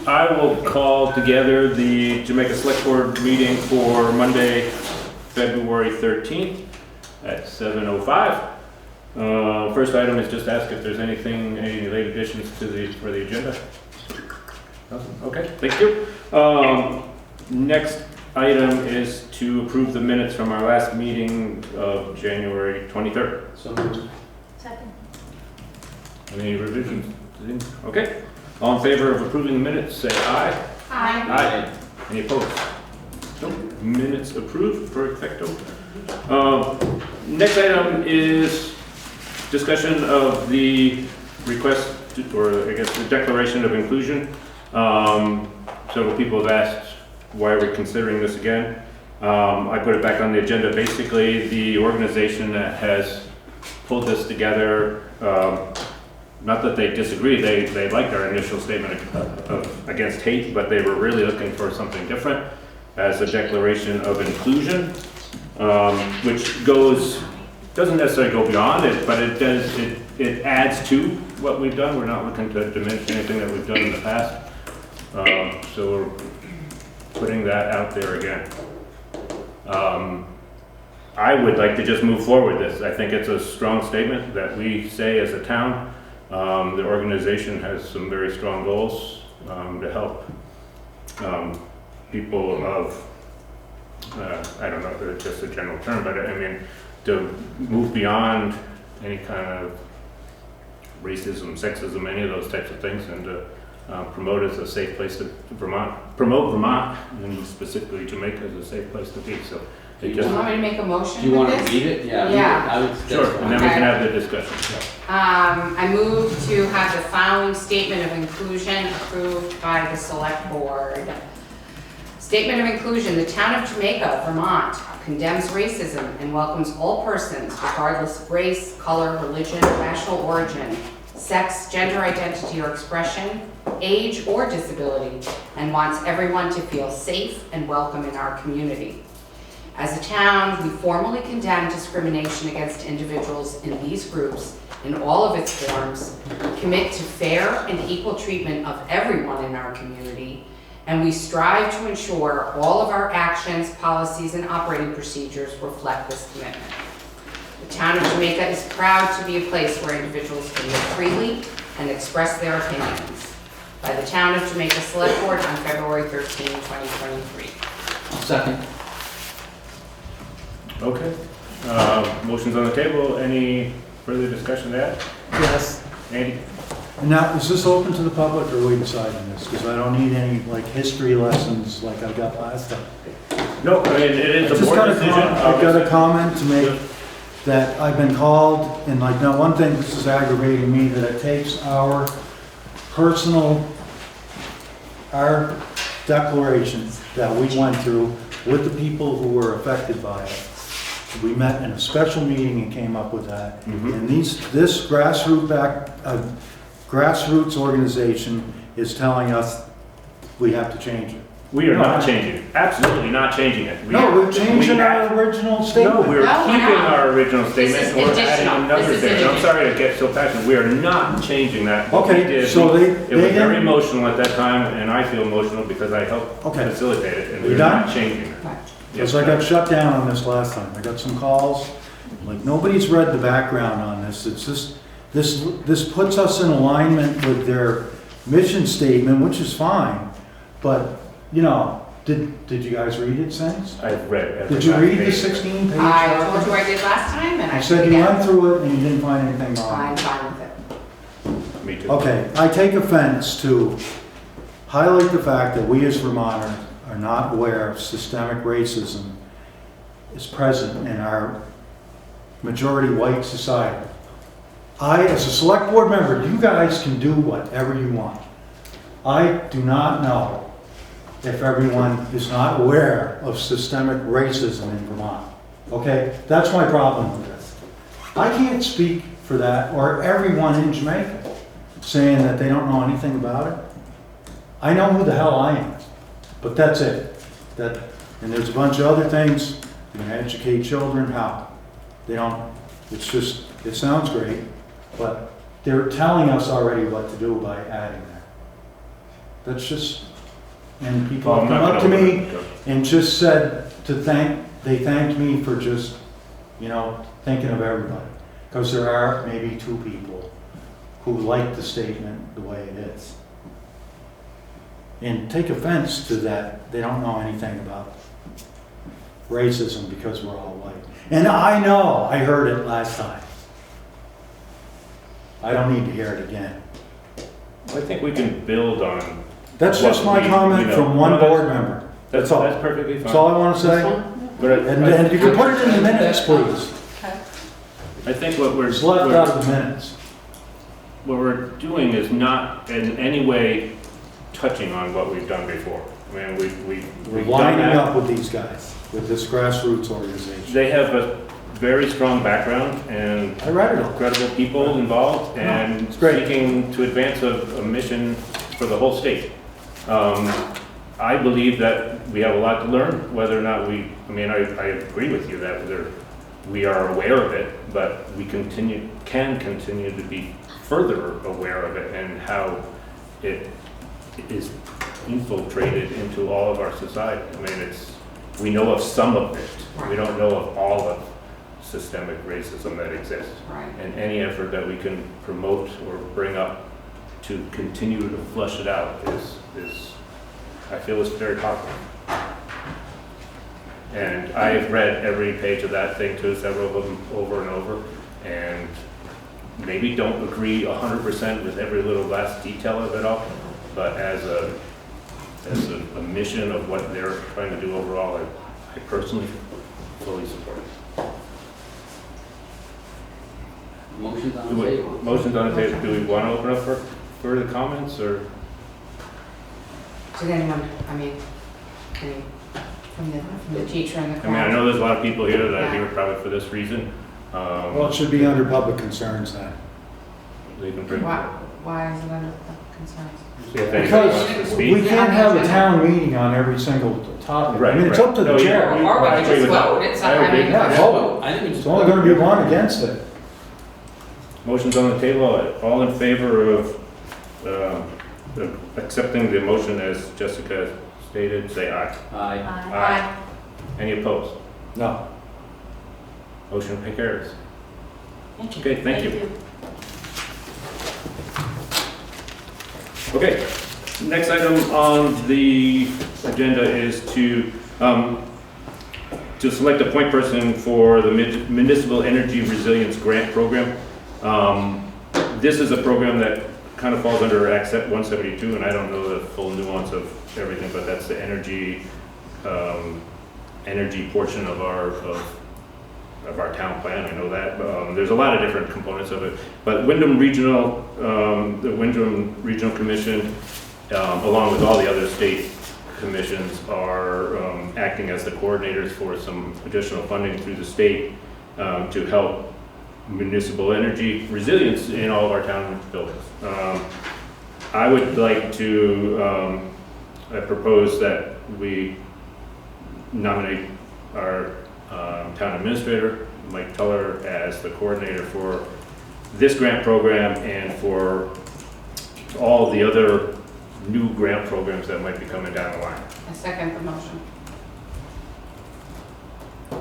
I will call together the Jamaica Selectboard meeting for Monday, February 13th at 7:05. First item is just ask if there's any late additions for the agenda. Nothing? Okay, thank you. Next item is to approve the minutes from our last meeting of January 23rd. So moved. Second. Any revisions? Okay. All in favor of approving the minutes, say aye. Aye. Aye. Any opposed? Nope. Minutes approved, perfecto. Next item is discussion of the request, or I guess the declaration of inclusion. Several people have asked, why are we considering this again? I put it back on the agenda. Basically, the organization that has pulled this together, not that they disagree, they liked our initial statement of against hate, but they were really looking for something different as a declaration of inclusion, which doesn't necessarily go beyond it, but it adds to what we've done. We're not looking to diminish anything that we've done in the past. So we're putting that out there again. I would like to just move forward with this. I think it's a strong statement that we say as a town. The organization has some very strong goals to help people of, I don't know if it's just a general term, but I mean, to move beyond any kind of racism, sexism, any of those types of things, and to promote as a safe place to promote Vermont, and specifically Jamaica as a safe place to be. So Do you want me to make a motion Do you with want to this? read it? Yeah. I would. sure, and then we can have the discussion. I move to have the following statement of inclusion approved by the Select Board. Statement of inclusion: the town of Jamaica, Vermont condemns racism and welcomes all persons regardless of race, color, religion, national origin, sex, gender identity or expression, age or disability, and wants everyone to feel safe and welcome in our community. As a town, we formally condemn discrimination against individuals in these groups in all of its forms, commit to fair and equal treatment of everyone in our community, and we strive to ensure all of our actions, policies, and operating procedures reflect this commitment. The town of Jamaica is proud to be a place where individuals can live freely and express their opinions. By the Town of Jamaica Select Board on February 13, 2023. Second. Okay. Motion's on the table. Any further discussion there? Yes. Andy? Now, is this open to the public, or are we deciding this? Because I don't need any, like, history lessons like I got last time. No, I mean, it is a Just board got a decision. I've got a comment to make, that I've been called, and like, now, one thing, this is aggravating me, that it takes our declaration that we went through with the people who were affected by it. We met in a special meeting and came up with that. And this grassroots organization is telling us we have to change it. We are not changing it. Absolutely not changing it. We're changing our original statement. No, we're No, we're keeping not. our original This statement. is We're additional. adding another This is thing. I'm additional. sorry to get so passionate. We are not changing that. What we Okay, did, so it they was very didn't- emotional at that time, and I feel emotional because I helped Okay. facilitate it, and We we're done? not changing it. Because I got shut down on this last time. I got some calls, like, nobody's read the background on this. It's just, this puts us in alignment with their mission statement, which is fine, but, you know, did you guys read it since? I've read every Did you read the page. 16-page I told document? you I did last time, and I You did said you again. went through it and you didn't find anything wrong. I'm fine with it. Me too. Okay, I take offense to highlight the fact that we as Vermonters are not aware of systemic racism is present in our majority white society. I, as a select board member, you guys can do whatever you want. I do not know if everyone is not aware of systemic racism in Vermont. Okay, that's my problem with this. I can't speak for that or everyone in Jamaica saying that they don't know anything about it. I know who the hell I am, but that's it. And there's a bunch of other things. You're gonna educate children how. They don't, it's just, it sounds great, but they're telling us already what to do by adding that. That's just, and people Well, have I'm come not up to gonna me overlook and just said they thanked me for just, thinking of everybody. Because there are maybe two people who like the statement the way it is. And take offense to that, they don't know anything about racism because we're all white. And I know, I heard it last time. I don't need to hear it again. I think we can build on. That's just my comment from one board member. That's all. That's perfectly fine. That's all I want to say. But And you can put it in the minutes, please. I think what we're. It's left out of the minutes. What we're doing is not in any way touching on what we've done before. I mean, We're we've done winding that. up with these guys, with this grassroots organization. They have a very strong background and I read it all. credible people involved and it's great. seeking to advance a mission for the whole state. I believe that we have a lot to learn, whether or not I agree with you that we are aware of it, but we can continue to be further aware of it and how it is infiltrated into all of our society. I mean, we know of some of it. We don't know of all of systemic racism that exists. Right. And any effort that we can promote or bring up to continue to flush it out is I feel is very powerful. And I've read every page of that thing too, several of them over and over, and maybe don't agree 100% with every little last detail of it all, but as a mission of what they're trying to do overall, I personally fully support it. Motion's on the table. Motion's on the table. Do we want to open up for further comments, or? Did anyone, any from the teacher in the I mean, I crowd? know there's a lot of people here that are here probably for this reason. Well, it should be under public concerns then. They can bring. Why is it under concerns? If anyone wants to Because speak. we can't have a town meeting on every single topic. I mean, it's Right, up to right. the Oh, yeah. chair. Or we I can agree just with that. vote, it's, I agree. Yeah, vote. I think we just. It's only going to be one against it. Motion's on the table. All in favor of accepting the motion as Jessica stated, say aye. Aye. Aye. Any opposed? No. Motion carries. Okay, thank you. Okay, next item on the agenda is to select a point person for the Municipal Energy Resilience Grant Program. This is a program that kind of falls under Act 172, and I don't know the full nuance of everything, but that's the energy portion of our town plan. I know that. There's a lot of different components of it, but Wyndham Regional, the Wyndham Regional Commission, along with all the other state commissions, are acting as the coordinators for some additional funding through the state to help municipal energy resilience in all of our town buildings. I would like to I propose that we nominate our town administrator, Mike Tuller, as the coordinator for this grant program and for all the other new grant programs that might be coming down the line. I second the motion.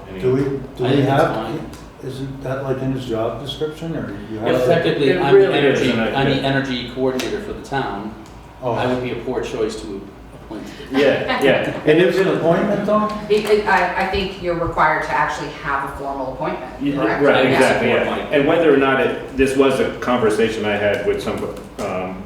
Any- Do we I think that's have, fine. isn't that like in his job description, or you have? If technically, It I'm really the energy, is, and I- I'm the energy coordinator for the town, I Oh, would be a poor choice to appoint. Yeah. and it's an appointment though? I think you're required to actually have a formal appointment, Yeah, correct? right, Yeah. exactly, yeah. Support Mike. And whether or not this was a conversation I had with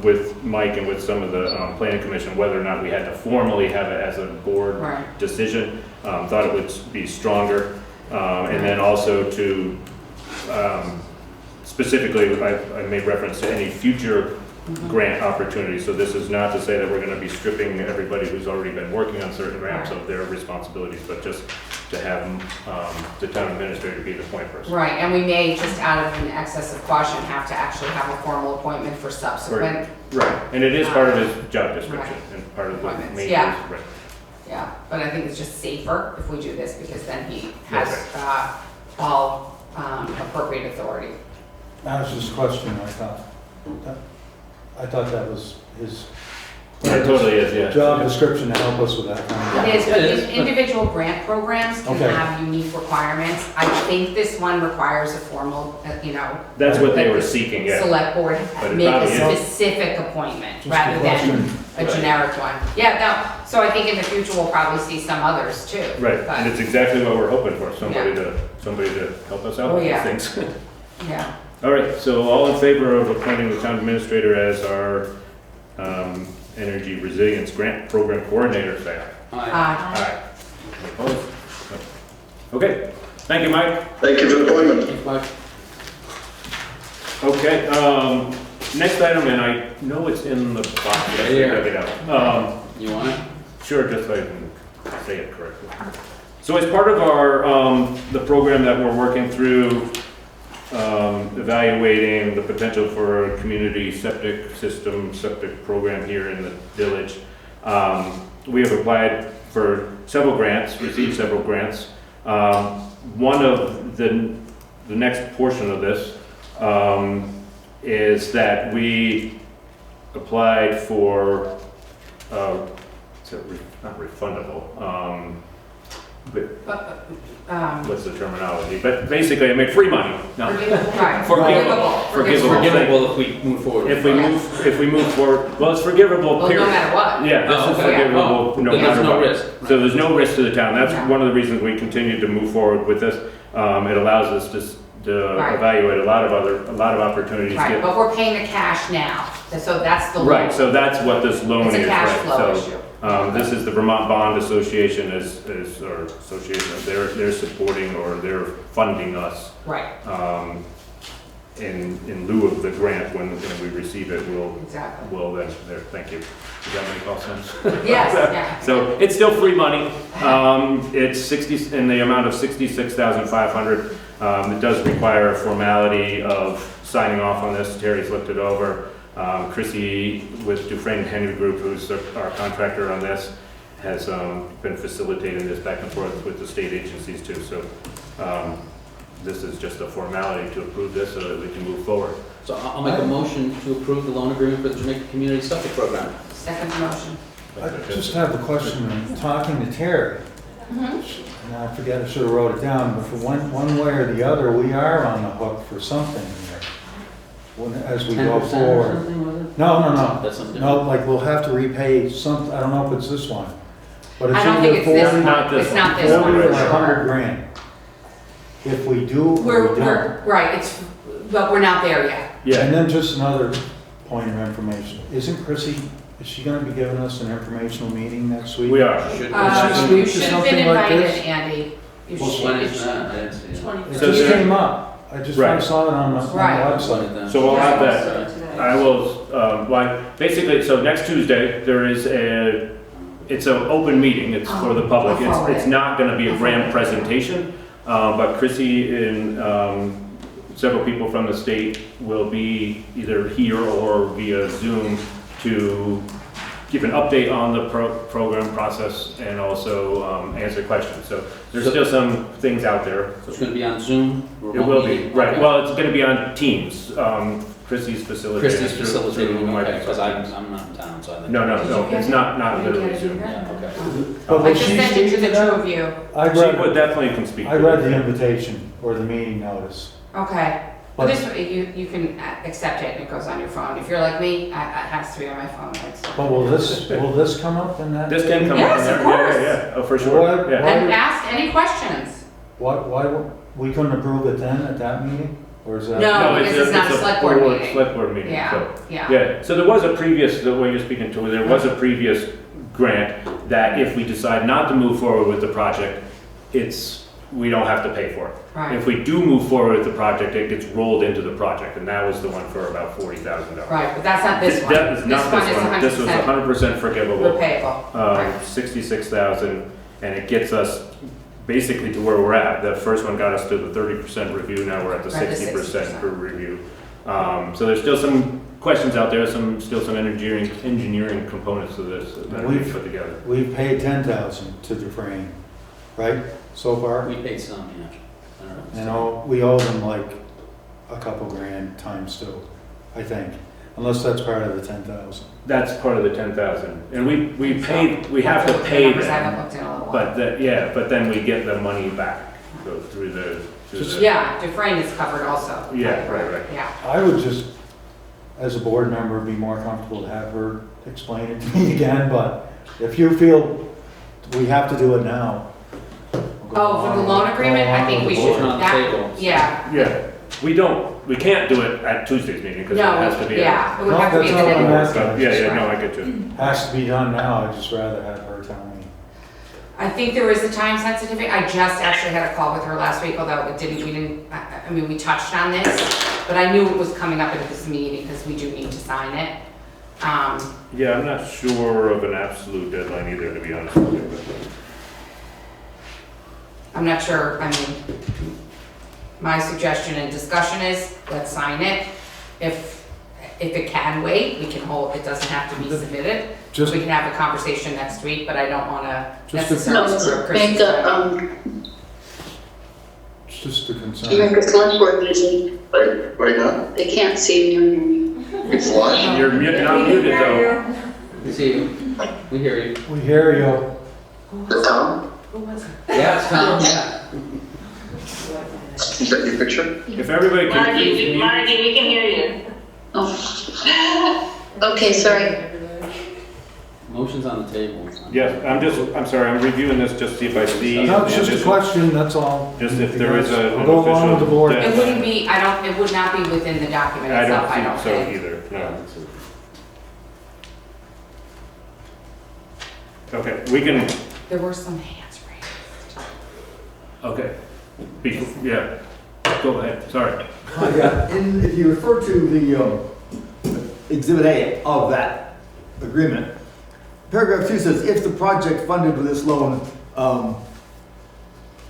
with Mike and with some of the planning commission, whether or not we had to formally have it as a board Right. decision. Thought it would be stronger. And then also to, specifically, I made reference to any future grant opportunities. So this is not to say that we're gonna be stripping everybody who's already been working on certain grants of their responsibilities, but just to have the town administrator be the point person. Right, and we may, just out of an excess of caution, have to actually have a formal appointment for subsequent, Right, and it is part of his job description and part of the Appointments, main. yeah. Right. yeah, but I think it's just safer if we do this, because then he has Okay. all appropriate authority. That was just a question, I thought that was his It totally is, yeah. job description to help us with that kind of. It is, but It is. individual grant programs can Okay. have unique requirements. I think this one requires a formal, That's what they were seeking, yeah. select board But it make a probably is. specific appointment Just a rather than question. a generic one. Yeah, no, so I think in the future we'll probably see some others too. Right, and But, it's exactly what we're hoping for, somebody to help us out Oh, with yeah. these things. yeah. All right, so all in favor of appointing the town administrator as our energy resilience grant program coordinator, say aye. Aye. Aye. Opposed? No. Okay, thank you, Mike. Thank you for the appointment. Thanks, Mike. Okay, next item, and I know it's in the box, I Right here. dug it out. You want it? Sure, just so I can say it correctly. So as part of our, the program that we're working through, evaluating the potential for a community septic system, septic program here in the village, we have applied for several grants, received several grants. One of the next portion of this is that we applied for, not refundable, but what's the terminology? But basically, I make free money. No. Right. Forgivable. Forgivable. Forgivable if we move forward. If we move forward, well, it's forgivable, Well, period. no matter what. Yeah, Oh, this is okay. forgivable, Oh, no then there's matter no what. risk. So there's no risk to the town. That's Yeah. one of the reasons we continue to move forward with this. It allows us to Right. evaluate a lot of opportunities. Right, Get- but we're paying the cash now, so that's the loan. Right, so that's what this loan is, It's a cash right? flow So, issue. This is the Vermont Bond Association or association, they're supporting or they're funding us. Right, In lieu of the grant, when we receive it, exactly. we'll then, there, thank you. Does that make all sense? Yes, yeah. So it's still free money. It's 60, in the amount of 66,500. It does require a formality of signing off on this. Terry's looked it over. Chrissy with Dufresne and Henry Group, who's our contractor on this, has been facilitating this back and forth with the state agencies too. So this is just a formality to approve this so that we can move forward. So I'll make a motion to approve the loan agreement for the Jamaica Community Septic Program. Second motion. I just have a question, I'm talking to Terry, and I forget, I should have wrote it down, but for one way or the other, we are on the hook for something here. As we go 10% or forward. something, was it? No, That's something no, different. like we'll have to repay some, I don't know if it's this one, but it's I don't think either it's this 40 Not one, this it's one. not this one 40 for or 100 sure. grand. If we do, or we We're, don't. right, but we're not there yet. Yeah, And then just another point of information, isn't Chrissy, is she gonna be giving us an informational meeting next week? we are. Should- speak You to should have something been like invited, this? Andy. You Well, should- when you is should- that? I didn't see it. It So just there- came up, I just Right. saw it on the Right. website. So we'll have that. I will, basically, so next Tuesday, there is it's an open meeting, it's for the public. I'll forward It's it. not gonna be a I'll grand forward it. presentation, but Chrissy and several people from the state will be either here or via Zoom to give an update on the program process and also answer questions. So there's still some things out there. So it's gonna be on Zoom? It will be, meeting? right, Okay. well, it's gonna be on Teams. Chrissy's facilitating. Christie's through- facilitating, through okay, because I'm Microsoft. not in town, so I think. No, it's not You literally get it Zoom. either? Yeah, okay. But I will just she sent it speak to to the two that? of you. I She would read, definitely can speak. I to read it. the invitation or the meeting notice. Okay. Well, But- this, you can accept it and it goes on your phone. If you're like me, it has to be on my phone. But will this come up in that? This can come up Yes, in there. of course. Yeah, oh, for sure, What? yeah. And ask any questions. Why, we couldn't approve it then at that meeting? Or is that? No. because it's not a select board meeting. Select board meeting, Yeah, so. yeah. Yeah, so there was a previous, the way you're speaking to, there was a previous grant that if we decide not to move forward with the project, we don't have to pay for it. Right, If we do move forward with the project, it gets rolled into the project, and that was the one for about $40,000. right, but that's not this one. That is not this one, this was 100% 100% forgivable, repayable. Right. 66,000, and it gets us basically to where we're at. The first one got us to the 30% review, now we're at the Right, the 60% 60%. per review. So there's still some questions out there, still some engineering components to this that we've put together. We've paid 10,000 to Dufresne, right, so far? We paid some, yeah. I don't know. And we owe them like a couple grand times two, I think. Unless that's part of the 10,000. That's part of the 10,000. And we paid, we have to pay Numbers I haven't them, looked in a little while. but but then we get the money back, go through the. Yeah, Dufresne is covered also. Yeah, right. Yeah. I would just, as a board member, be more comfortable to have her explain it to me again, but if you feel we have to do it now. we'll go Oh, for the along loan with- agreement, go I along think with we the should, board. on the table. yeah. Yeah, we can't do it at Tuesday's meeting because it No, has to be. yeah, it would No, have to be that's at the all I'm next. asking. Yeah, no, I get you. Has to be done now, I'd just rather have her tell me. I think there is a time sensitivity. I just actually had a call with her last week, although I mean, we touched on this, but I knew it was coming up at this meeting because we do need to sign it. Yeah, I'm not sure of an absolute deadline either, to be honest with you. but- I'm not sure, I mean, my suggestion and discussion is, let's sign it. If it can wait, we can hold, it doesn't have to be submitted. Just, We can have a conversation next week, but I don't wanna Just a- necessarily No, screw up to Chris's make timing. it's just a to concern. make a select board meeting, Right now? they can't see me or hear me. It's live. You're not muted though. We see you. We hear you. We hear you. The Tom? Yeah, it's Tom, yeah. Is that your picture? If everybody could please mute. Margie, we can hear you. Oh. Okay, sorry. Motion's on the table. Yes, I'm sorry, I'm reviewing this just to see if I see. No, it's just a question, that's all. Just if there is a- We'll go along with the board. an It wouldn't be, it would not be within the document I itself, I don't don't think so think. either, no. Okay, we can, There were some hands raised. okay. Yeah, go ahead, sorry. Yeah, if you refer to the Exhibit A of that agreement, paragraph 2 says, if the project funded with this loan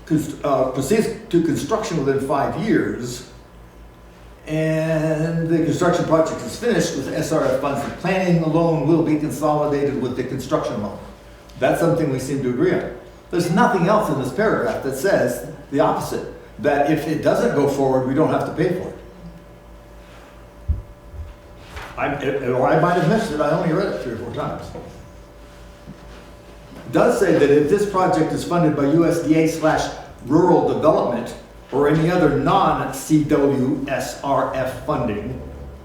proceeds to construction within 5 years, and the construction project is finished with SRF funds, the planning loan will be consolidated with the construction loan. That's something we seem to agree on. There's nothing else in this paragraph that says the opposite, that if it doesn't go forward, we don't have to pay for it. Or I might have missed it, I only read it 3 or 4 times. It does say that if this project is funded by USDA/rural development or any other non-CWSRF funding,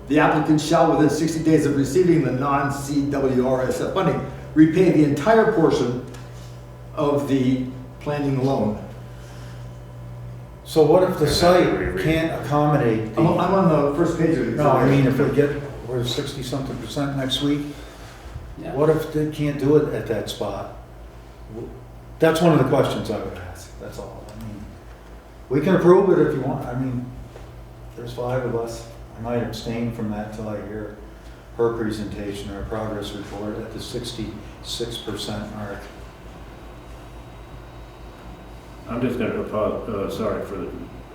the applicant shall, within 60 days of receiving the non-CWRSF funding, repay the entire portion of the planning loan. So what if the site can't accommodate I'm the, on the first page of it. no, I mean, if we get, we're 60-something% next week, Yeah. what if they can't do it at that spot? That's one of the questions I would ask, that's all. I mean, we can approve it if you want, I mean, there's 5 of us. I might abstain from that till I hear her presentation or progress report at the 66% mark. I'm just gonna, sorry for the,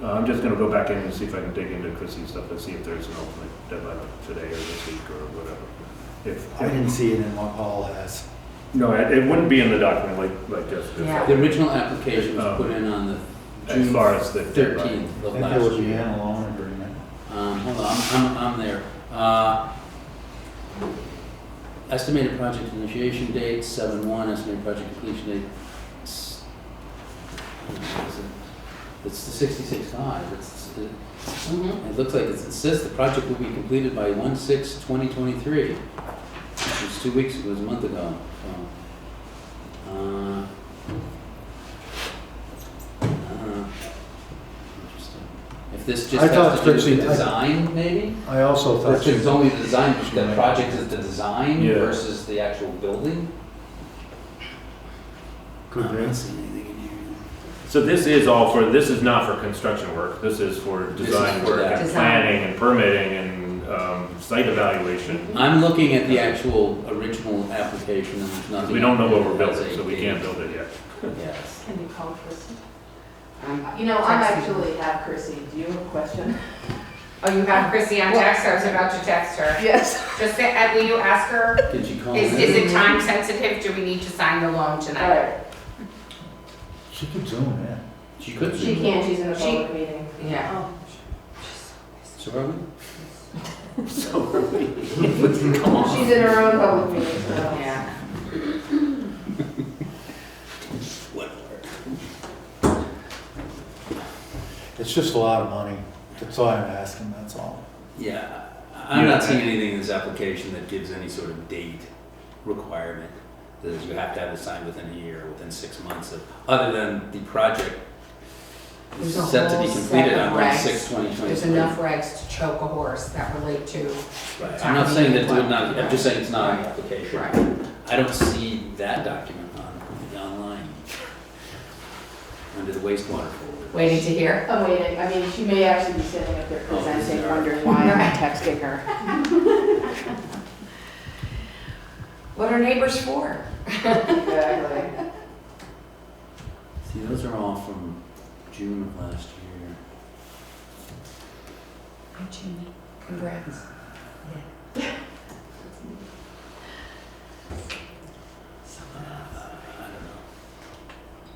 I'm just gonna go back in and see if I can dig into Chrissy's stuff and see if there's an ultimate deadline today or this week or whatever. I didn't see it in what Paul has. No, it wouldn't be in the document like Jessica Yeah. said. The original application was put in on the As June far as the deadline. 13th I of think there last would be year. an loan agreement. Hold on, I'm there. Estimated project initiation date, 7/1, estimated project completion date. It's the 66.5, Mhm. it looks like it says the project will be completed by 1/6/2023. Which was 2 weeks ago, it was a month ago. Interesting. If this I just thought has to do with Chrissy- the design, maybe? I also thought. That's it's only the design, the project is the design Yeah. versus the actual building? Could I'm be. not seeing anything in here. So this is not for construction work, this is for This is design for work that. and Design. planning and permitting and site evaluation. I'm looking at the actual original application and there's nothing. We don't know what we're That's building, so we a can't date. build it yet. Yes. Can you call Chrissy? You I actually have Chrissy. Do you have a question? Oh, you have Chrissy on text, I was about to text her. Yes. Just say, will you ask her, Can she call is in? it time sensitive, do we need to sign the loan All tonight? right. She could zoom in. She could She be. can't, she's in a She- public meeting. Yeah. Oh. Sorry? So are we. Come on. She's in her own public meeting, so. Yeah. It's just a lot of money. That's all I'm asking, that's all. Yeah, I'm not seeing anything in this application that gives any sort of date requirement. That is, you have to have it signed within a year, within 6 months of, other than the project is There's a set to be whole completed set on of March regs. 6, 2023. There's enough regs to choke a horse that relate to. Right. I'm not saying that it would not, I'm just saying it's not on the application. Right. I don't see that document online under the wastewater folder. Waiting to hear. I'm waiting, I mean, she may actually be sitting up there presenting, bizarre. wondering why I'm texting her. What are neighbors for? Exactly. See, those are all from June of last year. Hi, Jimmy. Congrats. I don't know.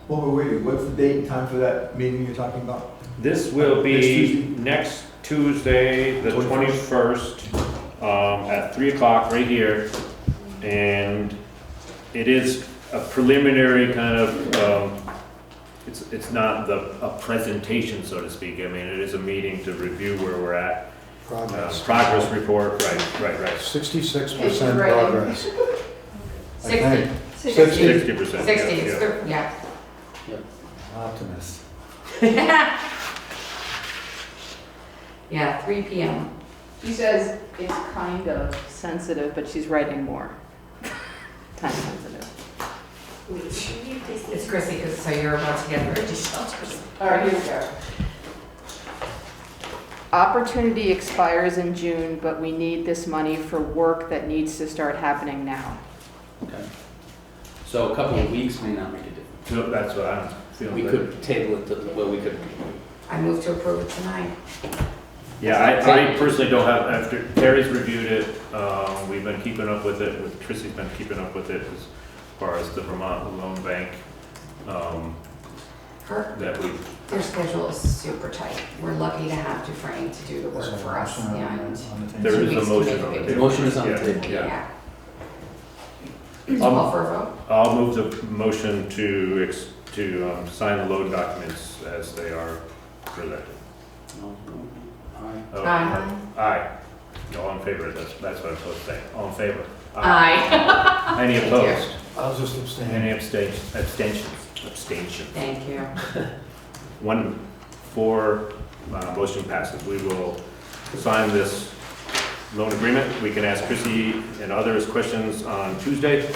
While we're waiting, what's the date and time for that meeting you're talking about? This will Next be Tuesday? next Tuesday, the 21st, at 3 o'clock right here. And it is a preliminary kind of, it's not a presentation, so to speak. I mean, it is a meeting to review where we're at. Progress report, right. 66% progress. I think. 60. 60%. 60, yeah. Optimist. Yeah, 3 PM. She says it's kind of sensitive, but she's writing more. Time sensitive. It's Chrissy, because so you're about to get rid of shelters. All right, here we go. Opportunity expires in June, but we need this money for work that needs to start happening now. Okay. So a couple of weeks may not make a difference. So that's what I'm feeling. We could table it to, well, we could, I move to approve it tonight. Yeah, I personally don't have, after Terry's reviewed it, we've been keeping up with it, Chrissy's been keeping up with it as far as the Vermont Loan Bank, that we, Their schedule is super tight. We're lucky to have Dufresne to do the work for us, and there is 2 a weeks to motion make a on the big table. the motion is on the Yeah, table. Yeah. Call for a vote? I'll move the motion to sign the loan documents as they are presented. Aye. Oh, Aye. Aye. All in favor, that's what I'm supposed to say. All in favor? Aye. Any Thank you. opposed? I'll just abstain. Any abstentions? Thank you. 1-4, motion passes. We will sign this loan agreement. We can ask Chrissy and others questions on Tuesday.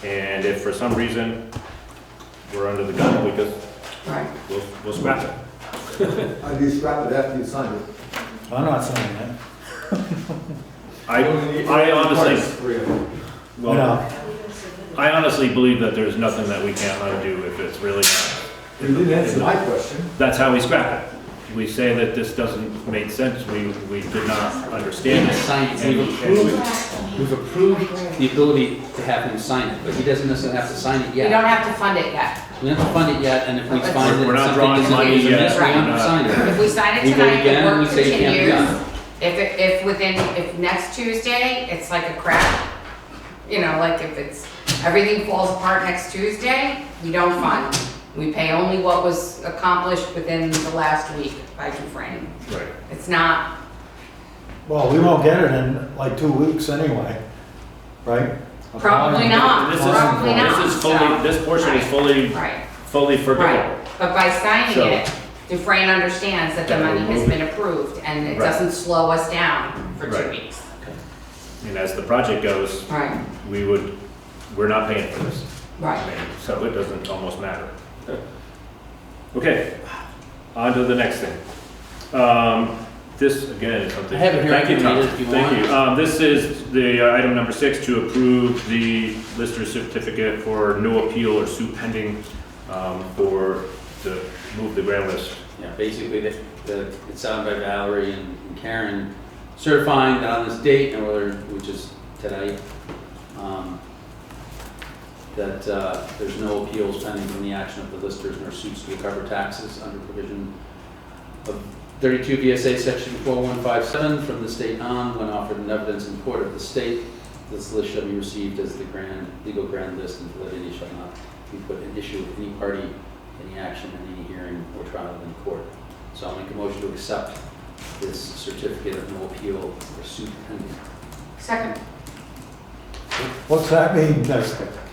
And if for some reason we're under the gun, we just, Right. we'll scrap it. I'd be scrapped it after you signed it. I'm not saying that. I honestly, I well, know. I honestly believe that there's nothing that we can't undo if it's really not. You didn't answer my question. That's how we scrap it. We say that this doesn't make sense, we did not understand it. We've approved the ability to have him sign it, but he doesn't necessarily have to sign it We yet. don't have to fund it yet. We don't have to fund it yet, and if we find that We're not something drawing is money amiss, we yet. don't Right. sign If it. we sign it We vote tonight, the again, and we work say it can't be continues. done. If next Tuesday, it's like a crack, like if it's, everything falls apart next Tuesday, we don't fund. We pay only what was accomplished within the last week by Dufresne. Right. It's not, Well, we won't get it in like 2 weeks anyway, right? probably not, This is- probably not. This is fully, this portion is Right, fully forgivable. right. But by signing So- it, Dufresne understands that the That we're money has moving. been approved and it Right. doesn't slow us down for 2 Right. weeks. And as the project goes, Right, we're not paying for this. right. So it doesn't almost matter. Okay, on to the next thing. This, again, is something. I have it here, Thank I can you, Tom. read it if you Thank want. you. This is the item number 6, to approve the listener certificate for no appeal or suit pending to move the ground list. Yeah, basically, it's signed by Valerie and Karen certifying that on this date, which is today, that there's no appeals pending from the action of the listers nor suits to recover taxes under provision of 32 VSA Section 4157 from the state on, when offered in evidence in court of the state, this list shall be received as the legal grand list, and validity shall not be put in issue with any party, any action, in any hearing or trial in court. So I'll make a motion to accept this certificate of no appeal or suit pending. Second. What's that mean?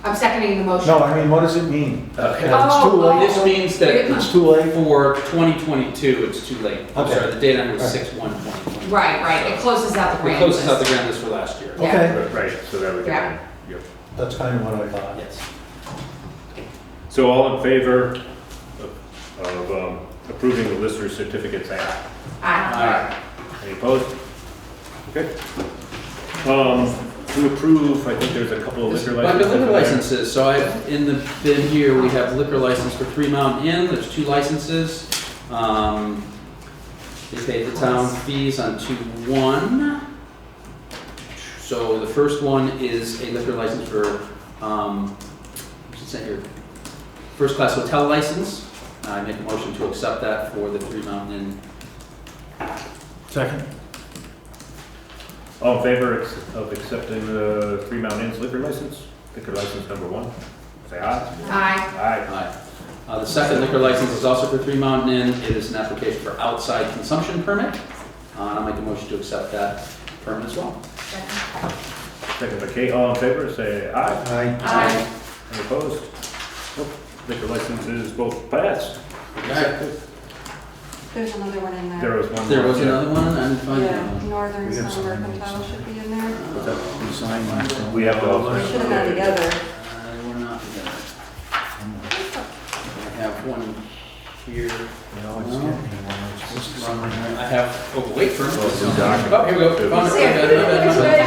I'm seconding the motion. No, I mean, what does it mean? Okay. It's too late? This means that It's too late? for 2022, it's too late. I'm Okay. sorry, the date on it was Right. 6/1/2020. Right, it closes out the It grand closes out the list. grand list for last year. Yeah. Okay, Right, so that we Yeah. can, yep. that's kind of what I thought. Yes. So all in favor of approving the lister's certificate, say aye. Aye. Any opposed? Okay. To approve, I think there's a couple of liquor Like the licenses. liquor licenses, so in the bid here, we have liquor license for 3 Mountain Inn, there's 2 licenses. They paid the town fees on 2/1. So the first one is a liquor license for, what's it say here? First class hotel license. I make a motion to accept that for the 3 Mountain Inn. Second? All in favor of accepting the 3 Mountain Inn's liquor license number 1, say aye. Aye. Aye. Aye. The second liquor license is also for 3 Mountain Inn. It is an application for outside consumption permit. I'll make a motion to accept that permit as well. Second by Kate, all in favor, say aye. Aye. Aye. Any opposed? Nope. Liquor licenses both passed. Okay. There's another one in There there. was one. There was more, yeah. another one, I didn't find that Yeah, one. Northern We got Sun some. Mercantile should be in there. What's that? We signed last time. We have to also. We should have gone together. We're not together. I have one here. No, it's getting me one. It's just somewhere. I have overweight for Well, it's a document. Oh, here we go. Found it. See, I My put it in bad, my bad.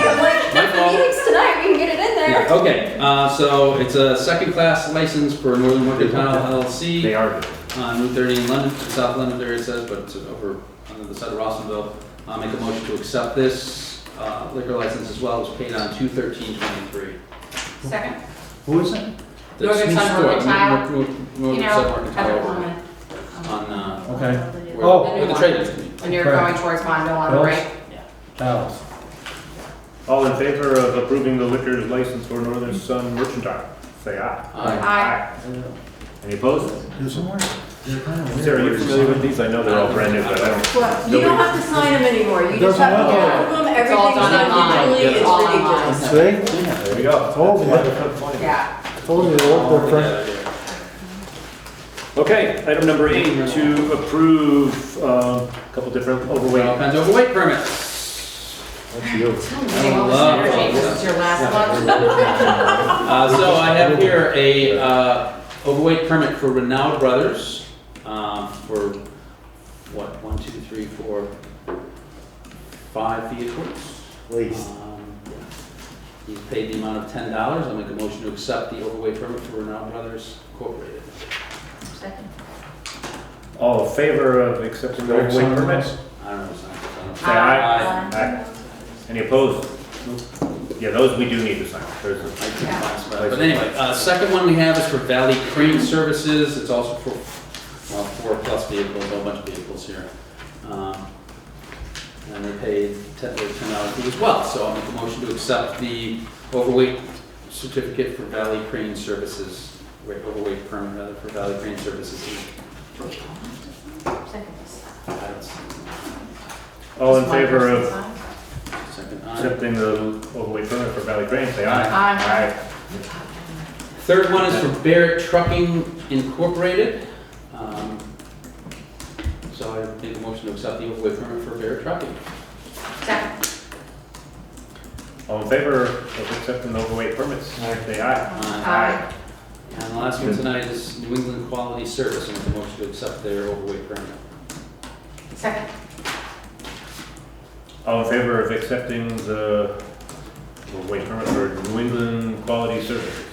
I'm like, My fault. meetings tonight, we can get it in there. Yeah, okay, so it's a second class license for Northern Mercantile LLC. They are. On Route 30 in London, South London there it says, but it's over on the side of Rossville. I'll make a motion to accept this liquor license as well. It was paid on 2/13/23. Second. Who is it? Northern Sun Mercantile. You Northern know, Sun Mercantile have it over on Okay. where, Oh. where the trade is. when you're Correct. going towards Mondale on the Bills? right. Alice. All in favor of approving the liquor license for Northern Sun Mercantile, say aye. Aye. Any opposed? Isn't there? They're kind of weird. Sarah, you familiar with these? I know they're all brand new, but I don't. Well, you don't have to sign them anymore, you just have to Doesn't get them, all everything's done done online. digitally, It's it's all ridiculous. See? There we go. Told you. Yeah. Told you they look different. Okay, item number 8, to approve a couple different Well, overweight. Penn's overweight permits. That's you. Tell me all this energy, this is your last one. So I have here a overweight permit for Renaud Brothers for what, 1, 2, 3, 4, 5 vehicles. Please. He's paid the amount of $10. I'll make a motion to accept the overweight permit for Renaud Brothers Incorporated. Second. All in favor of accepting the overweight permits? I don't know. Say aye. Aye. Any opposed? Yeah, those we do need to sign. There's a- But anyway, second one we have is for Valley Crane Services. It's also for, well, 4+ vehicles, a whole bunch of vehicles here. And they paid $10 fee as well. So I'll make a motion to accept the overweight certificate for Valley Crane Services, overweight permit rather, for Valley Crane Services. Second. I don't see. All in favor of Second, aye. accepting the overweight permit for Valley Crane, say aye. Aye. Third one is for Barrett Trucking Incorporated. So I make a motion to accept the overweight permit for Barrett Trucking. Second. All in favor of accepting the overweight permits, say aye. Aye. And the last one tonight is New England Quality Service. I make a motion to accept their overweight permit. Second. All in favor of accepting the overweight permit for New England Quality Services,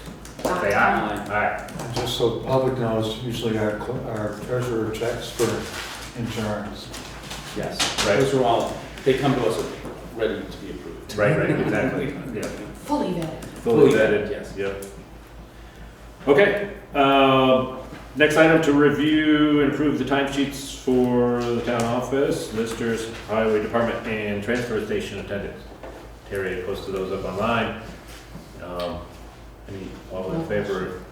say aye. Aye. And just so the public knows, usually our treasurer checks for insurance. Yes. Right. Those are all, they come to us ready to be approved. Right, exactly, yeah. Fully vetted. Fully vetted. Yes. Yep. Okay, Next item to review and approve the timesheets for the town office, listers, highway department, and transfer station attendants. Terry had posted those up online. All in favor of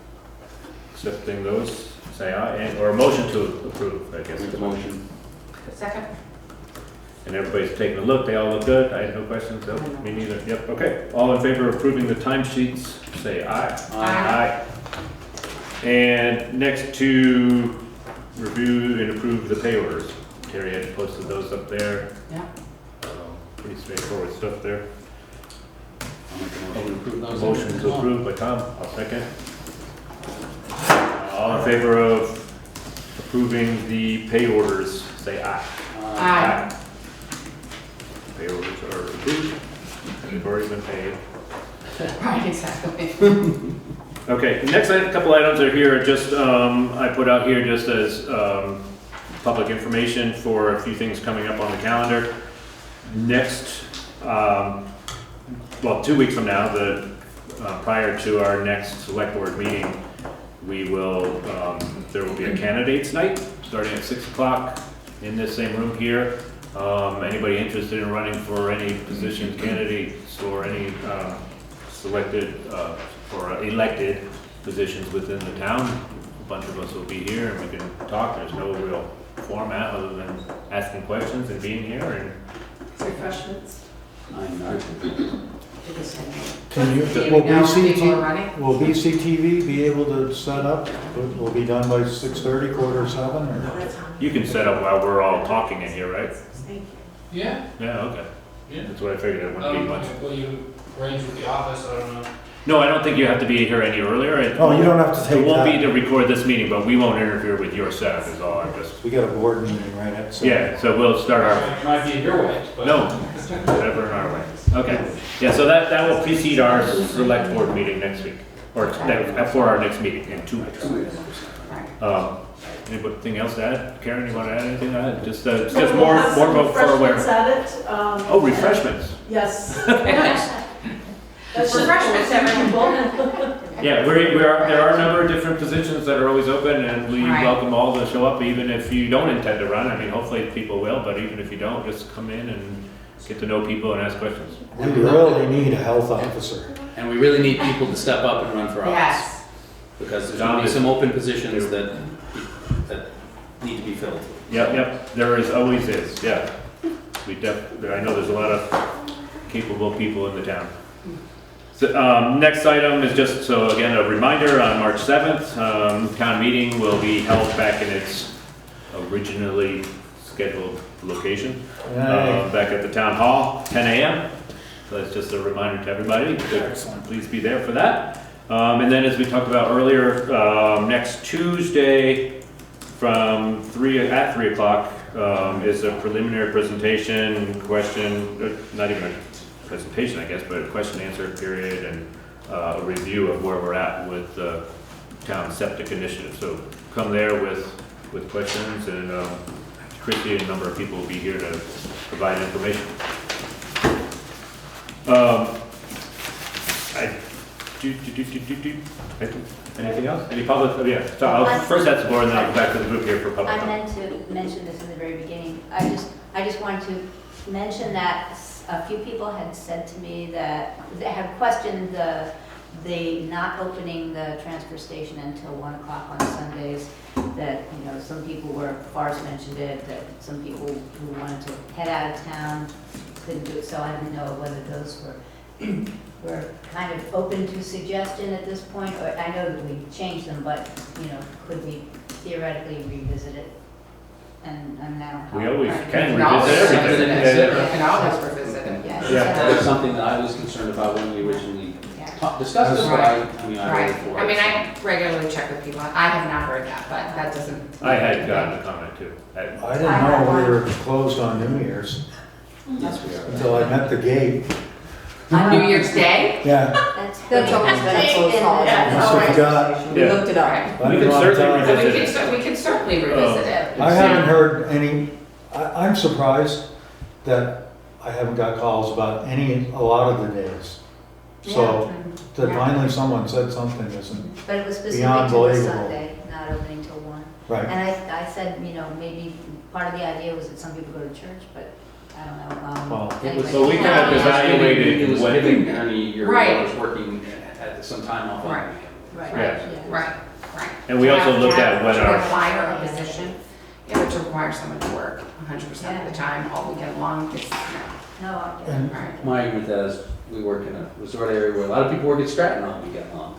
accepting those, say aye, or a motion to approve, I guess. Make the motion. Second? And everybody's taking a look, they all look good, I had no questions, no, me neither, yep, okay. All in favor of approving the timesheets, say aye. Aye. And next to review and approve the pay orders. Terry had posted those up there. Yeah. Pretty straightforward stuff there. I'll make a motion to approve those. Motion to approve by Tom, I'll second. All in favor of approving the pay orders, say aye. Aye. Pay orders are approved, they've already been paid. Right, exactly. Okay, the next couple items are here, just, I put out here just as, public information for a few things coming up on the calendar. Next, well, 2 weeks from now, prior to our next select board meeting, we will, there will be a candidates night, starting at 6 o'clock in this same room here. Anybody interested in running for any positions, candidates, or any, selected, or elected positions within the town, a bunch of us will be here and we can talk. There's no real format other than asking questions and being here and Refreshments. Can you, Do you will know if people are BCTV, running? will BCTV be able to set up? Will be done by 6:30, 6:45, or? you can set up while we're all talking in here, right? Yeah, Yeah, okay. yeah. That's what I figured, it wouldn't be much. Will you arrange with the office? I don't know. No, I don't think you have to be here any earlier. Oh, you don't have to take It won't be that. to record this meeting, but we won't interfere with your setup is all. I just, We got a board meeting right at 7. yeah, so we'll start our, It might be in your way, but. no, whatever in our way. Okay, yeah, so that will precede our select board meeting next week, or for our next meeting in 2 weeks. Anything else to add? Karen, you want to add anything to that? Just it's just more about for awareness. Oh, refreshments. Yes. Refreshments, everyone. Yeah, there are a number of different positions that are always open, and we Right. welcome all to show up, even if you don't intend to run. I mean, hopefully people will, but even if you don't, just come in and get to know people and ask questions. We really need a health officer. And we really need people to step up and run for office. Yes. Because there's gonna be some open positions that need to be filled. Yep, there always is, yeah. I know there's a lot of capable people in the town. So, next item is just, so again, a reminder, on March 7th, town meeting will be held back in its originally scheduled location, back at the town hall, 10 a.m. So that's just a reminder to everybody, please be there for that. And then as we talked about earlier, next Tuesday from 3 o'clock is a preliminary presentation, not even a presentation, I guess, but a question answer period and a review of where we're at with the town septic initiative. So come there with questions, and Christie and a number of people will be here to provide information. Anything else? Any public? Oh, yeah. So I'll first ask the board, and then I'll go back to the group here for public. I meant to mention this in the very beginning. I just wanted to mention that a few people had said to me that they had questioned the not opening the transfer station until 1 o'clock on Sundays. That, you know, some people were, Forrest mentioned it, that some people who wanted to head out of town couldn't do it. So I didn't know whether those were kind of open to suggestion at this point, or I know that we changed them, but, you know, could we theoretically revisit it? And now. We always Right. can You always revisit revisit everything. it. Yeah. You can always revisit it. Yeah. Yeah. That was something that I was concerned about when we originally Yeah. discussed it, but I mean, I Right. voted for it. I mean, I regularly check with people. I have not heard that, but that doesn't. I had gotten a comment too. I didn't know we were closed on New Year's Yes, we are. until I met the gate. On New Year's Day? Yeah, That's always been a close call. must have forgot. We looked it up. Right. I We didn't can want to certainly tell you. revisit We can certainly revisit it. I haven't heard any, I'm surprised that I haven't got calls about a lot of the days. So, that finally someone said something isn't, But it was specific Beyond to the believable. Sunday, not opening till Right. And I said, you know, maybe part of the idea was that some people go to church, but I don't know. Well, it was- Anyway. So we kind of evaluated It was when- giving any your Right. workers working at some time off on the Right. weekend. Right, Yeah. Right. And we also looked at when To our, require a position, you have to require someone to work 100% of the time, all weekend long, it's, No, I And- right. My argument is, we work in a resort area where a lot of people work at Stratton all weekend long.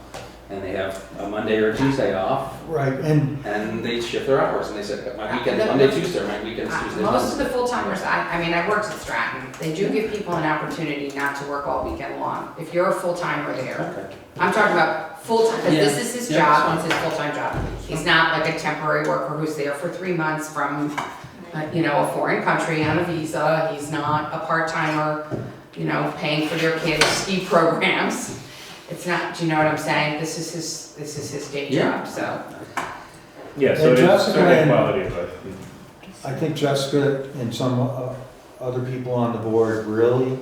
And they have a Monday or a Tuesday off, Right, and and they shift their hours, and they said, my weekend's Monday, Tuesday, or my weekend's Tuesday, Most of Wednesday. the full-timers, I mean, I worked at Stratton, they do give people an opportunity not to work all weekend long. If you're a full-timer there, Okay. I'm talking about full-time, because this is his Yeah, job, that's it's his full-time job. He's not like a temporary worker who's there for 3 months from, you know, a foreign country on a visa. He's not a part-timer, you know, paying for their kids' ski programs. It's not, do you know what I'm saying? This is his day Yeah. job, so. yeah, so And it's Jessica certainly and- quality, but. I think Jessica and some other people on the board really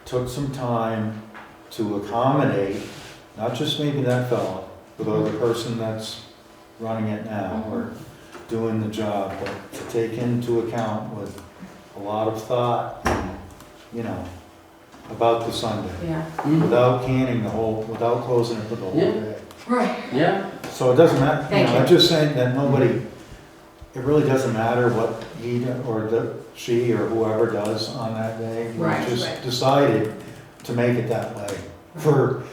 took some time to accommodate, not just maybe that fellow, but the other person that's running it now or doing the job, but to take into account with a lot of thought, you know, about the Sunday, Yeah. without canning the whole, without closing it for the whole Yeah. day. Right. Yeah, So it doesn't matter, you Thank know, you. I'm just saying that nobody, it really doesn't matter what he or she or whoever does on that day. We Right, just right. decided to make it that way for,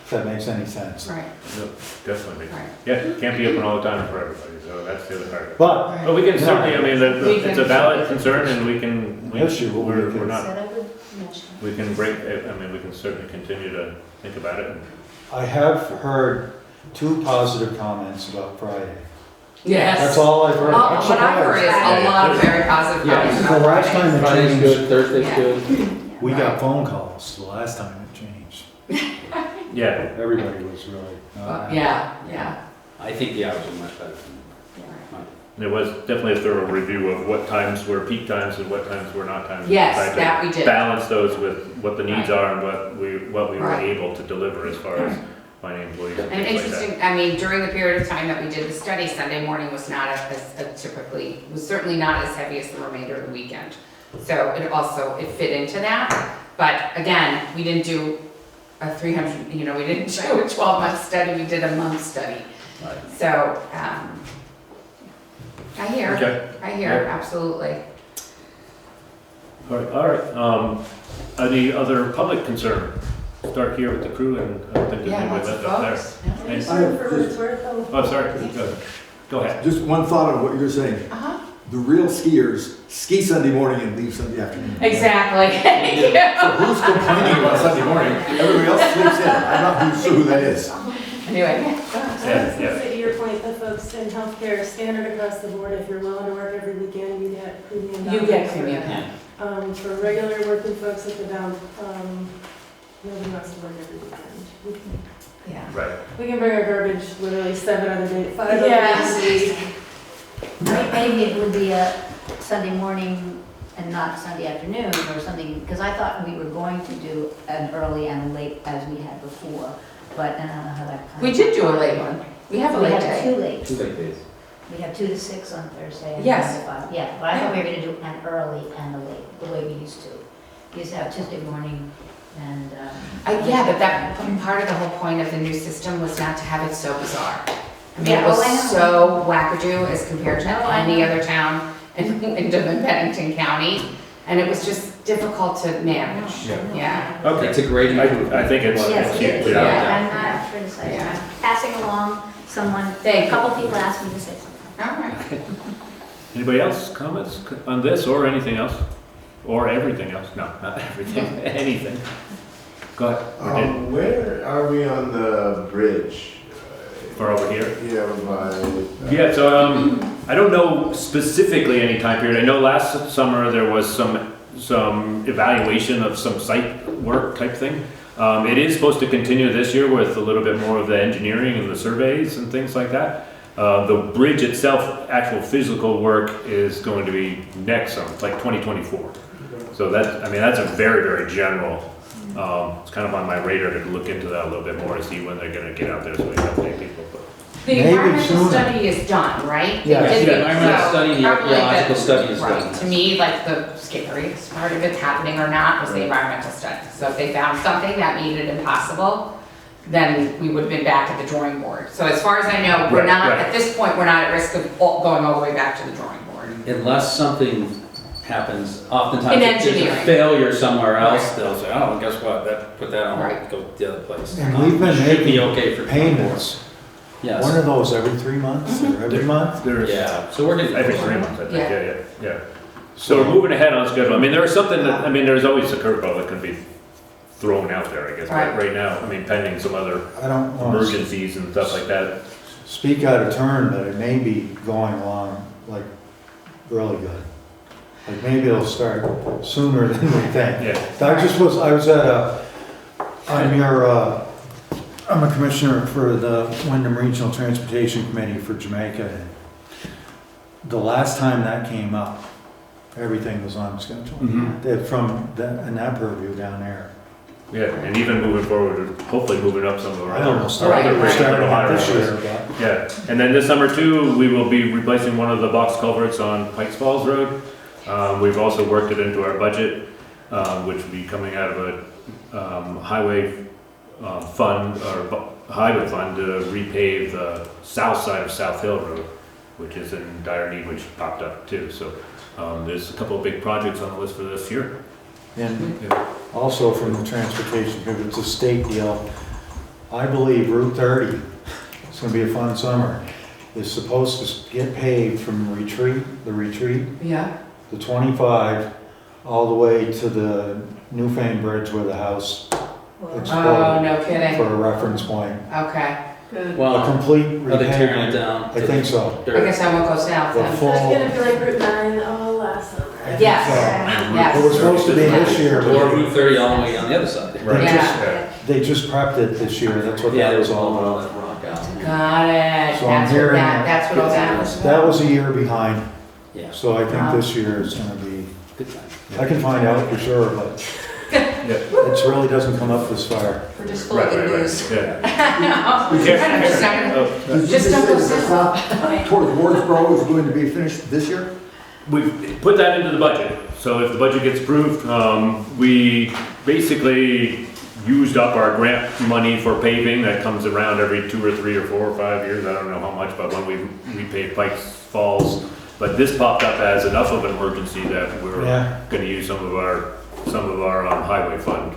if that makes any sense. Right, Yep, definitely. right. Yeah, can't be open all the time for everybody, so that's the other part. But, But we can certainly, I mean, We it's a can- valid concern and we can, Issue, but we we're can- not, said I would mention. we can break, I mean, we can certainly continue to think about it. I have heard 2 positive comments about Friday. Yes. That's all I've heard. I'm What I've heard is surprised. a lot of very positive Yeah. comments The about last Friday. time it Friday's changed, good, Thursday's Yeah. good. we got phone calls, the last time it changed. Yeah, Everybody was really not happy. Yeah. I think the hours are much better. there was definitely a thorough review of what times were peak times and what times were not times. Yes, Tried to that we did. Balance those with what the needs Right. are and what we were Right. able to deliver as far as finding employees and And things like that. interesting, I mean, during the period of time that we did the study, Sunday morning was not was certainly not as heavy as the remainder of the weekend. So it fit into that. But again, we didn't do a 300, you know, we didn't do a 12-month study, we did a month study. Right. So, Okay. I hear, absolutely. All right, any other public concern? Start here with the crew and I don't think there's Yeah, anybody lots of left up there. folks. Thanks. I have just, Oh, sorry, go ahead. just one thought on what you're saying. Uh-huh. The real skiers ski Sunday morning and leave Sunday afternoon. Exactly. So who's complaining about Sunday morning? Everybody else sleeps in. I'm not sure who that is. Anyway, Yeah, yeah. To your point, the folks in healthcare, standard across the board, if you're willing to work every weekend, you get premium. you get dollars. premium. For regular working folks at the dump, nobody wants to work every weekend. Yeah. Right. We can bring our garbage literally 5 other days a week. Maybe it would be a Sunday morning and not Sunday afternoon or something, because I thought we were going to do an early and a late as we had before, but I don't know how that. We did do a late one. We have a late We have day. 2 late. 2 late days. We have 2 to 6 on Thursday and Yes. 9 to 5. Yeah, but I thought we were gonna do an early and a late, the way we used to. We used to have Tuesday morning and. Yeah, but that, part of the whole point of the new system was not to have it so bizarre. I mean, it Yeah, oh, I know. was so wackadoo as compared to No, I any know. other town in Bennington County, and it was just difficult to manage. Yeah. Okay. It's a great improvement. I think it's, Yes, it's it huge. is. Yeah. Yeah, I'm not criticizing, Yeah. I'm passing along someone, Thank a you. couple people asked me to say something. All right. Anybody else comments on this or anything else? Or everything else? No, not everything, anything. Go ahead. Or did- Where are we on the bridge? For over here? Yeah, by. Yeah, so I don't know specifically any time period. I know last summer there was some evaluation of some site work type thing. It is supposed to continue this year with a little bit more of the engineering and the surveys and things like that. The bridge itself, actual physical work is going to be next summer, like 2024. So that's a very, very general. It's kind of on my radar to look into that a little bit more to see when they're gonna get out there so we can update people. But The Maybe environmental sooner. study is done, right? They Yeah. did The it, environmental so study and the probably archaeological the- study is right. done. To me, like the scariest part of it's happening or not was the environmental study. So if they found something that made it impossible, then we would have been back at the drawing board. So as far as I know, we're Right, not, right. at this point, we're not at risk of going all the way back to the drawing board. Unless something happens, oftentimes In if there's a engineering. failure somewhere else, Right. they'll say, oh, guess what, put that on, Right. go the other place. And we've been Should be making okay for payments. Yes. One of those every 3 months or every month? There's, Yeah, so we're getting. every 3 months, I think, Yeah. yeah. So we're moving ahead on schedule. I mean, there is something that, I mean, there's always a curveball that can be thrown out there, I guess, Right. but right now, I mean, pending some other I don't want to emergencies and stuff like that. speak out of turn, but it may be going along like really good. Like maybe it'll start sooner than we think. Yeah. I was at I'm a commissioner for the Wyndham Regional Transportation Committee for Jamaica. And the last time that came up, everything was on schedule. From in that purview down there. Yeah, and even moving forward, hopefully moving up some of our I don't know, other starting rates, starting higher this year, rates. but Yeah, and then this summer too, we will be replacing one of the box culverts on Pikes Falls Road. We've also worked it into our budget, which will be coming out of a highway fund, or highway fund to repave the south side of South Hill Road, which is in dire need, which popped up too. So there's a couple of big projects on the list for this year. and Yeah. also from the transportation, because it's a state deal. I believe Route 30, it's gonna be a fun summer, is supposed to get paved from the retreat, Yeah. the 25, all the way to the Newfane Bridge where the house Oh, exploded, no kidding. for a reference point. Okay. A Well, complete are they tearing it repaving. down? I think so. I guess I won't go south The then. full, It's gonna be like Route 9 last summer. Yes, it was yes. supposed to be this year, Or but Route 30 all the way on the other side. Right. Yeah. they just prepped it this year, that's what Yeah, that there was was all all about. that rock out. Got it. So I'm That's what hearing that's what all that was. That was a year behind, Yeah, so I think Wow. this year is gonna be, good time. I can find out for sure, but it really doesn't come up this far. We're just full Right, of good right, right, news. yeah. No. Yeah. I'm just not- Oh, Did you Just say don't go the south. south towards Wardsboro is going to be finished this year? We've put that into the budget, so if the budget gets approved, we basically used up our grant money for paving, that comes around every 2 or 3 or 4 or 5 years, I don't know how much, but when we repave Pikes Falls. But this popped up as enough of an emergency that we're Yeah. gonna use some of our highway fund,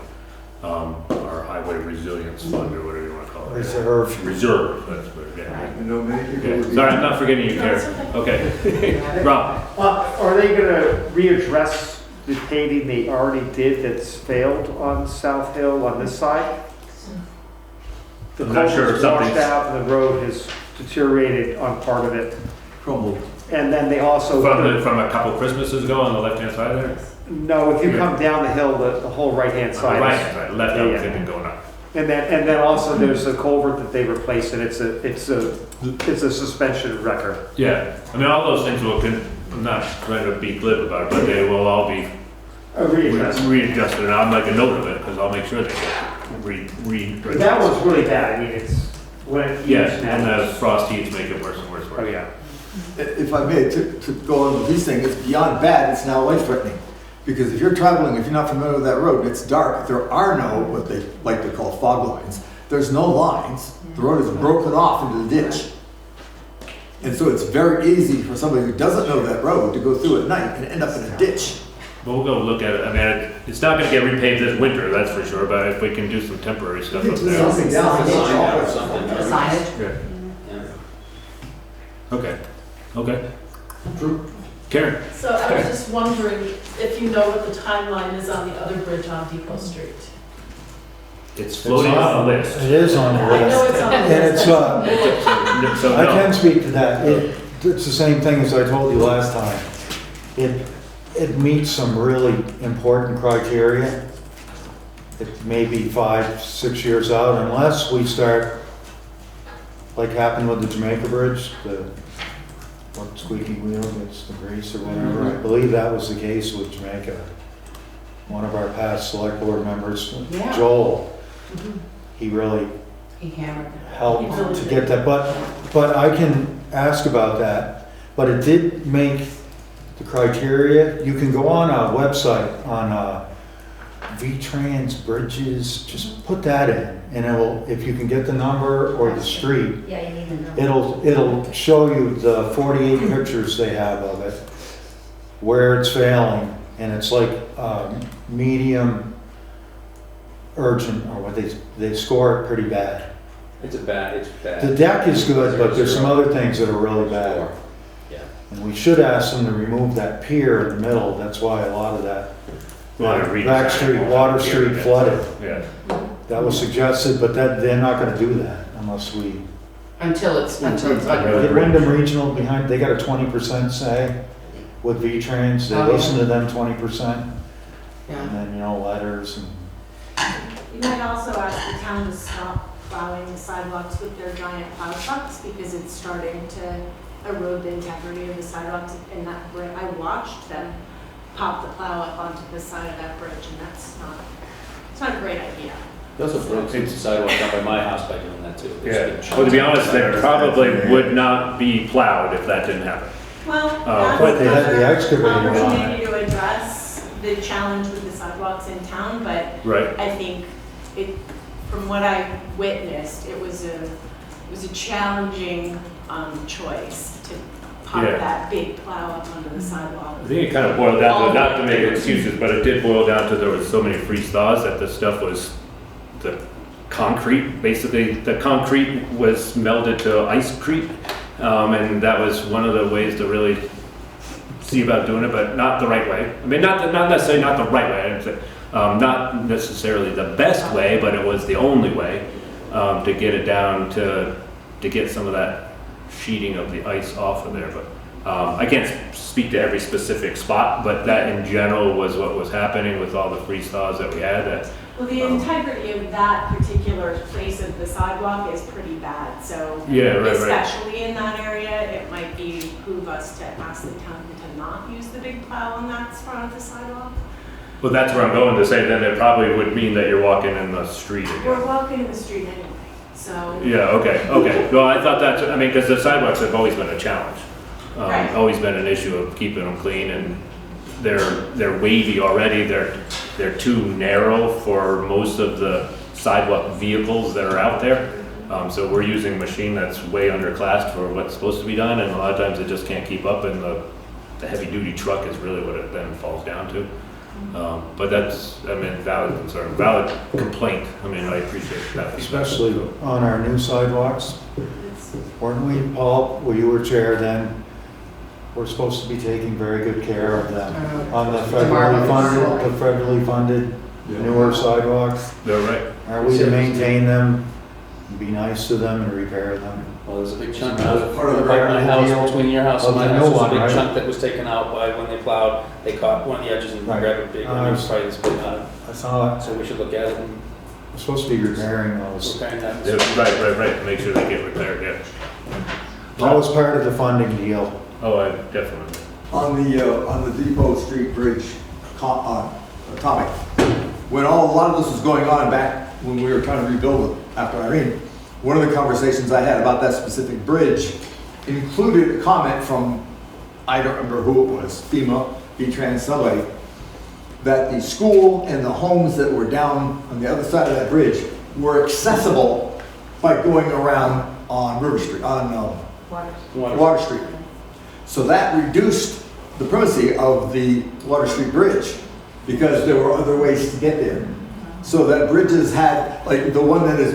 our highway resilience fund, or whatever you wanna call it. Reserve. Reserve, that's what, yeah. You know, many people Yeah. would be. Sorry, I'm not forgetting you, No, Karen. it's Okay. Rob? Are they gonna readdress the paving they already did that's failed on South Hill on this side? The I'm not sure if culvert's something's- washed out and the road has deteriorated on part of it. Crumbled. And then they also, From a couple Christmases ago on the left-hand side there? no, if you come down the hill, the whole right-hand On the side. right-hand side, left, Yeah, I'm yeah. thinking going up. And then also there's a culvert that they replaced and it's a suspension record. Yeah, I mean, all those things will, I'm not trying to be glib about it, but they will all be readjusted, and I'll make a note of it, because I'll make sure they get That one's really bad, I mean, it's, when it. Yes, and the frost heaves make it worse and worse. Oh, yeah. If I may, to go on with these things, it's beyond bad, it's now life-threatening. Because if you're traveling, if you're not familiar with that road, it's dark, there are no, what they like to call fog lines. There's no lines, the road is broken off into the ditch. And so it's very easy for somebody who doesn't know that road to go through at night and end up in a ditch. But we'll go look at it, I mean, it's not gonna get repaved this winter, that's for sure, but if we can do some temporary stuff up there. Something down the Sign out or ditch. something. Signage. Yeah, Yeah. okay. Karen? So I was just wondering if you know what the timeline is on the other bridge on Depot Street. It's floating on the list. It is on the I know list. it's on the And list. it's, So, I no. can speak to that. It's the same thing as I told you last time. It meets some really important criteria. It may be 5, 6 years out unless we start, like happened with the Jamaica Bridge, the squeaky wheel gets the grease or whatever. I believe that was the case with Jamaica. One of our past select board members, Yeah. Joel, he really He hammered. help to get that, but I can ask about that. But it did make the criteria, you can go on a website on V-Trans bridges, just put that in, and it'll, if you can get the number or the street, Yeah, you need to know. it'll show you the 48 pictures they have of it, where it's failing, and it's like medium, urgent, or what they score it pretty bad. It's bad. The deck is good, but there's some other things that are really bad. Yeah. And we should ask them to remove that pier in the middle, that's why a lot of that back street, Water Street flooded. Yeah. That was suggested, but they're not gonna do that unless we, Until it's under. get Wyndham Regional behind, they got a 20% say with V-Trans, they Oh, yeah. listen to them 20%, Yeah. and then, letters and. You might also ask the town to stop plowing the sidewalks with their giant plow trucks because it's starting to erode the integrity of the sidewalks in that bridge. I watched them pop the plow up onto the side of that bridge, and it's not a great idea. They also broke some sidewalk down by my house by doing that too. Yeah, well, to be honest, they probably would not be plowed if that didn't happen. Well, But they had the that's excavator another on opportunity to address the challenge with the sidewalks in town, but Right. I think from what I witnessed, it was a challenging choice to pop Yeah. that big plow up onto the sidewalk. I think it kind of boiled down to, not to make excuses, but it did boil down to there was so many freeze thaws that the stuff was, the concrete, basically, the concrete was melded to ice-crete. And that was one of the ways to really see about doing it, but not the right way. I mean, not necessarily not the right way, I didn't say, not necessarily the best way, but it was the only way to get it down to get some of that sheeting of the ice off of there. But I can't speak to every specific spot, but that in general was what was happening with all the freeze thaws that we had. That Well, the integrity of that particular place of the sidewalk is pretty bad, so. Yeah, right. Especially in that area, it might behoove us to ask the town to not use the big plow on that front of the sidewalk. Well, that's where I'm going to say, then it probably would mean that you're walking in the street again. We're walking in the street anyway, so. Yeah, okay. Well, I thought that's, I mean, because the sidewalks have always been a challenge. Right. Always been an issue of keeping them clean, and they're wavy already. They're too narrow for most of the sidewalk vehicles that are out there. So we're using a machine that's way underclassed for what's supposed to be done, and a lot of times it just can't keep up, and the heavy-duty truck is really what it then falls down to. But that's, I mean, valid concern, valid complaint. I mean, I appreciate that. Especially on our new sidewalks. Weren't we, Paul, well, you were chair then, we're supposed to be taking very good care of them. On the federally funded newer sidewalks, They're right. are we to maintain them, be nice to them and repair them? Well, there's a big chunk That's out part of the by my house, deal between your house and of my the house, new there's a one, big right? chunk that was taken out by when they plowed. They caught one of the edges and Right. grabbed a big one, it was probably this big on it. I saw it, So we should look at it and we're supposed to be repairing those. repairing that. Yeah, right, to make sure they get repaired, yeah. That was part of the funding deal. Oh, I definitely. On the Depot Street Bridge topic, when a lot of this was going on back when we were trying to rebuild it after Irene, one of the conversations I had about that specific bridge included a comment from, I don't remember who it was, FEMA, V-Trans, somebody, that the school and the homes that were down on the other side of that bridge were accessible by going around on River Street, on Water Street. So that reduced the primacy of the Water Street Bridge because there were other ways to get there. So that bridges had, like the one that is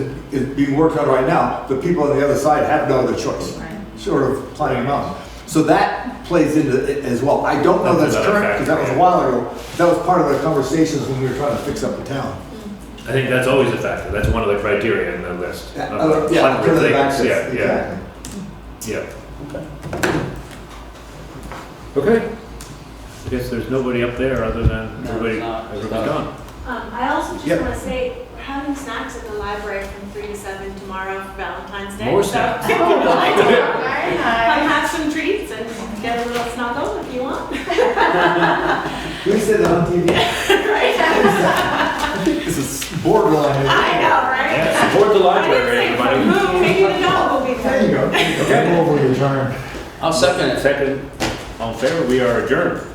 being worked on right now, the people on the other side have no other choice, short of climbing a mountain. So that plays into it as well. I don't know that's current because that was a while ago. That was part of the conversations when we were trying to fix up the town. I think that's always a factor. That's one of the criteria in the list. Yeah, Of turn hundred of the things. access, Yeah. Okay. I guess there's nobody up there other than everybody's gone. I also just Yep. want to say, we're having snacks at the library from 3 to 7 tomorrow for Valentine's Day. More so snacks. if you would like to Very come nice. have some treats and get a little snuggle if you want. We said that on TV. Right. This is borderline. I know, right? Yeah, support the I library, didn't say everybody. from whom, maybe the dog will be There you there. go. Okay. Move we adjourn. I'll second it. Second, all in favor, we are adjourned.